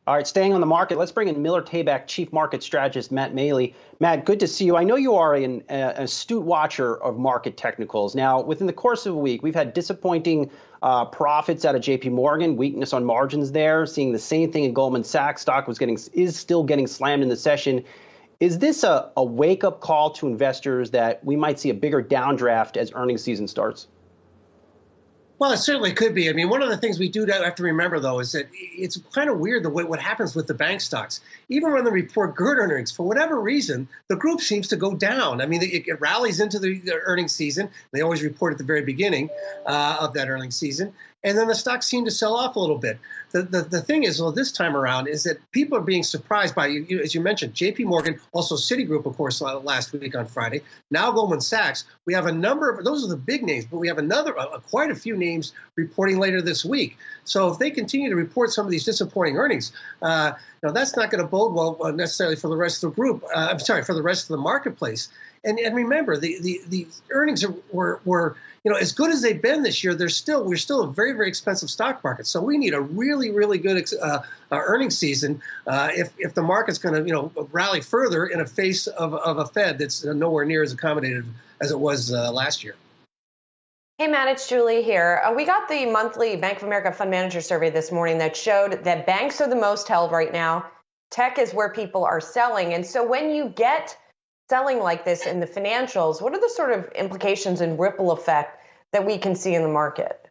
All right, staying on the market, let's bring in Miller Tabak Chief Market Strategist Matt Maley. Matt, good to see you. I know you are an astute watcher of market technicals. Now, within the course of a week, we've had disappointing profits out of JP Morgan, weakness on margins there, seeing the same thing in Goldman Sachs. Stock is still getting slammed in the session. Is this a wake-up call to investors that we might see a bigger downdraft as earnings season starts? Well, it certainly could be. I mean, one of the things we do have to remember, though, is that it's kind of weird the way what happens with the bank stocks. Even when they report good earnings, for whatever reason, the group seems to go down. I mean, it rallies into the earnings season. They always report at the very beginning of that earnings season. And then the stocks seem to sell off a little bit. The thing is, well, this time around, is that people are being surprised by, as you mentioned, JP Morgan, also Citigroup, of course, last week on Friday. Now Goldman Sachs. We have a number of, those are the big names, but we have quite a few names reporting later this week. So if they continue to report some of these disappointing earnings, that's not going to bode well necessarily for the rest of the group. For the rest of the marketplace. And remember, the earnings were as good as they've been this year. We're still a very, very expensive stock market. So we need a really, really good earnings season if the market's going to rally further in a face of a Fed that's nowhere near as accommodative as it was last year. Hey, Matt, it's Julie here. We got the monthly Bank of America Fund Manager Survey this morning that showed that banks are the most held right now. Tech is where people are selling. And so when you get selling like this in the financials, what are the sort of implications and ripple effect that we can see in the market?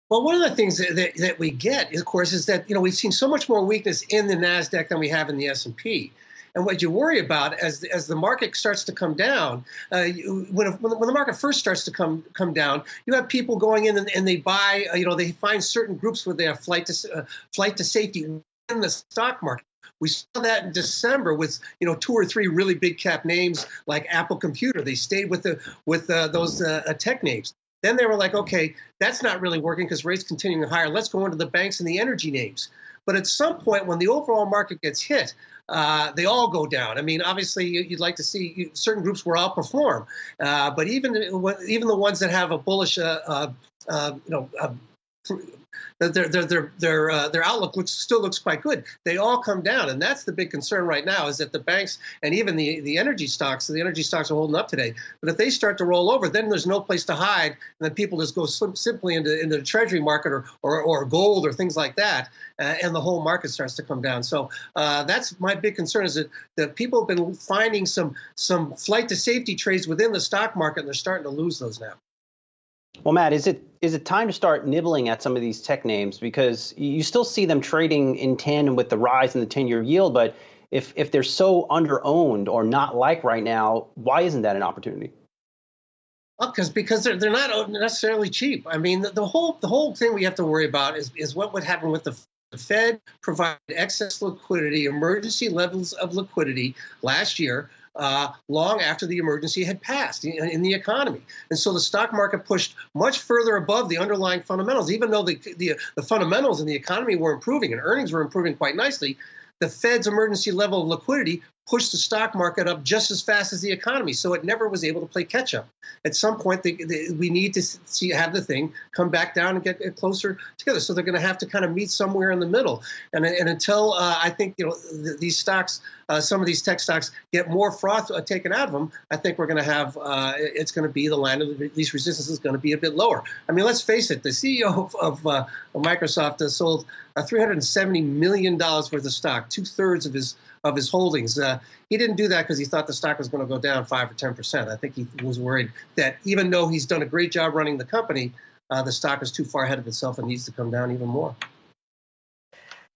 Well, one of the things that we get, of course, is that we've seen so much more weakness in the NASDAQ than we have in the S&P. And what you worry about as the market starts to come down, when the market first starts to come down, you have people going in and they buy, they find certain groups where they have flight to safety in the stock market. We saw that in December with 2 or 3 really big cap names like Apple Computer. They stayed with those tech names. Then they were like, okay, that's not really working because rates continuing higher. Let's go into the banks and the energy names. But at some point, when the overall market gets hit, they all go down. I mean, obviously, you'd like to see certain groups will outperform, but even the ones that have a bullish, their outlook still looks quite good. They all come down, and that's the big concern right now. Is that the banks and even the energy stocks are holding up today. But if they start to roll over, then there's no place to hide, and then people just go simply into the treasury market or gold or things like that, and the whole market starts to come down. So that's my big concern: is that people have been finding some flight to safety trades within the stock market, and they're starting to lose those now. Well, Matt, is it time to start nibbling at some of these tech names? Because you still see them trading in tandem with the rise in the 10-year yield, but if they're so under-owned or not liked right now, why isn't that an opportunity? Well, because they're not necessarily cheap. I mean, the whole thing we have to worry about is what would happen with the Fed provided excess liquidity, emergency levels of liquidity last year, long after the emergency had passed in the economy. And so the stock market pushed much further above the underlying fundamentals, even though the fundamentals in the economy were improving and earnings were improving quite nicely. The Fed's emergency level of liquidity pushed the stock market up just as fast as the economy, so it never was able to play catch up. At some point, we need to have the thing come back down and get closer together. So they're going to have to kind of meet somewhere in the middle. And until I think these stocks, some of these tech stocks, get more froth taken out of them, I think we're going to have it's going to be the line of least resistance is going to be a bit lower. I mean, let's face it: the CEO of Microsoft sold $370 million worth of stock, 2/3 of his holdings. He didn't do that because he thought the stock was going to go down 5 or 10%. I think he was worried that even though he's done a great job running the company, the stock is too far ahead of itself and needs to come down even more.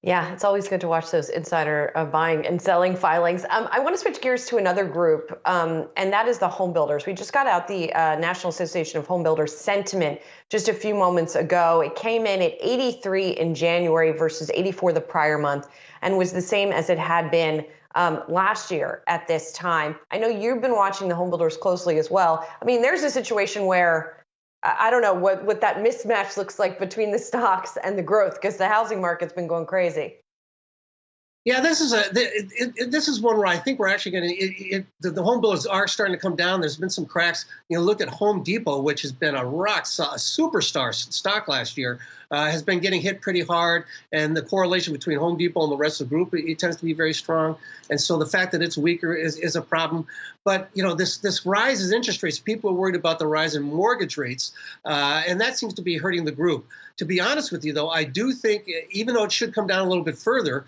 Yeah, it's always good to watch those insider buying and selling filings. I want to switch gears to another group, and that is the Homebuilders. We just got out the National Association of Homebuilders sentiment just a few moments ago. It came in at 83 in January versus 84 the prior month, and was the same as it had been last year at this time. I know you've been watching the Homebuilders closely as well. I mean, there's a situation where I don't know what that mismatch looks like between the stocks and the growth, because the housing market's been going crazy. Yeah, this is one where I think we're actually going to the home builders are starting to come down. There's been some cracks. Look at Home Depot, which has been a superstar stock last year, has been getting hit pretty hard, and the correlation between Home Depot and the rest of the group it tends to be very strong. And so the fact that it's weaker is a problem. But this rise in interest rates, people are worried about the rise in mortgage rates, and that seems to be hurting the group. To be honest with you, though, I do think, even though it should come down a little bit further,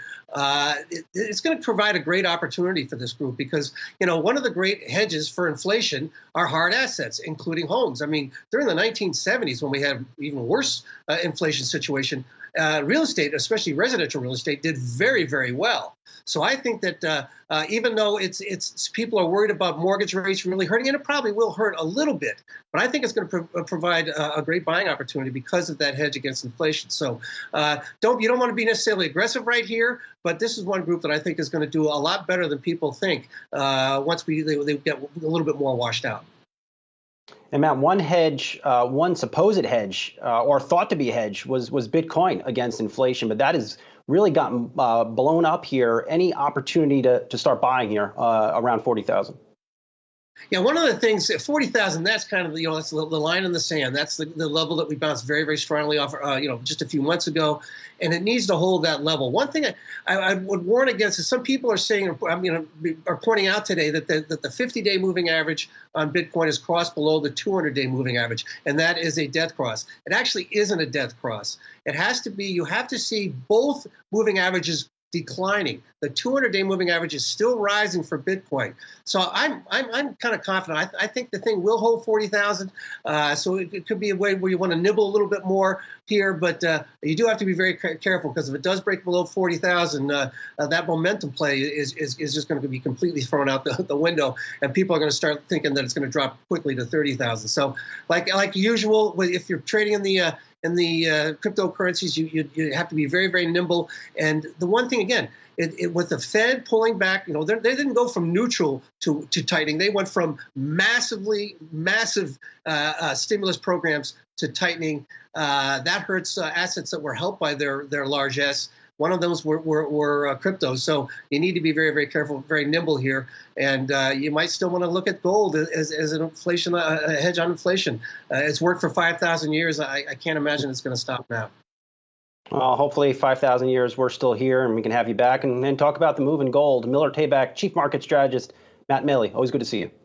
it's going to provide a great opportunity for this group because, one of the great hedges for inflation are hard assets, including homes. I mean, during the 1970s, when we had even worse inflation situation, real estate, especially residential real estate, did very, very well. So I think that even though it's people are worried about mortgage rates really hurting, and it probably will hurt a little bit, but I think it's going to provide a great buying opportunity because of that hedge against inflation. So you don't want to be necessarily aggressive right here, but this is one group that I think is going to do a lot better than people think once they get a little bit more washed out. And Matt, one supposed hedge, or thought to be a hedge, was Bitcoin against inflation, but that has really gotten blown up here. Any opportunity to start buying here around 40,000? Yeah, one of the things, 40,000, that's kind of, that's the line in the sand. That's the level that we bounced very, very strongly off, just a few months ago, and it needs to hold that level. One thing I would warn against is some people are saying, are pointing out today that the 50-day moving average on Bitcoin is crossed below the 200-day moving average, and that is a death cross. It actually isn't a death cross. It has to be, you have to see both moving averages declining. The 200-day moving average is still rising for Bitcoin. So I'm kind of confident. I think the thing will hold 40,000. So it could be a way where you want to nibble a little bit more here, but you do have to be very careful because if it does break below 40,000, that momentum play is just going to be completely thrown out the window, and people are going to start thinking that it's going to drop quickly to 30,000. So like usual, if you're trading in the cryptocurrencies, you have to be very, very nimble. And the one thing, again, with the Fed pulling back, they didn't go from neutral to tightening. They went from massive stimulus programs to tightening. That hurts assets that were helped by their large S. One of those were crypto. So you need to be very, very careful, very nimble here. And you might still want to look at gold as an inflation, a hedge on inflation. It's worked for 5,000 years. I can't imagine it's going to stop now. Well, hopefully 5,000 years we're still here and we can have you back and talk about the move in gold. Miller Tabak, Chief Market Strategist, Matt Maley. Always good to see you.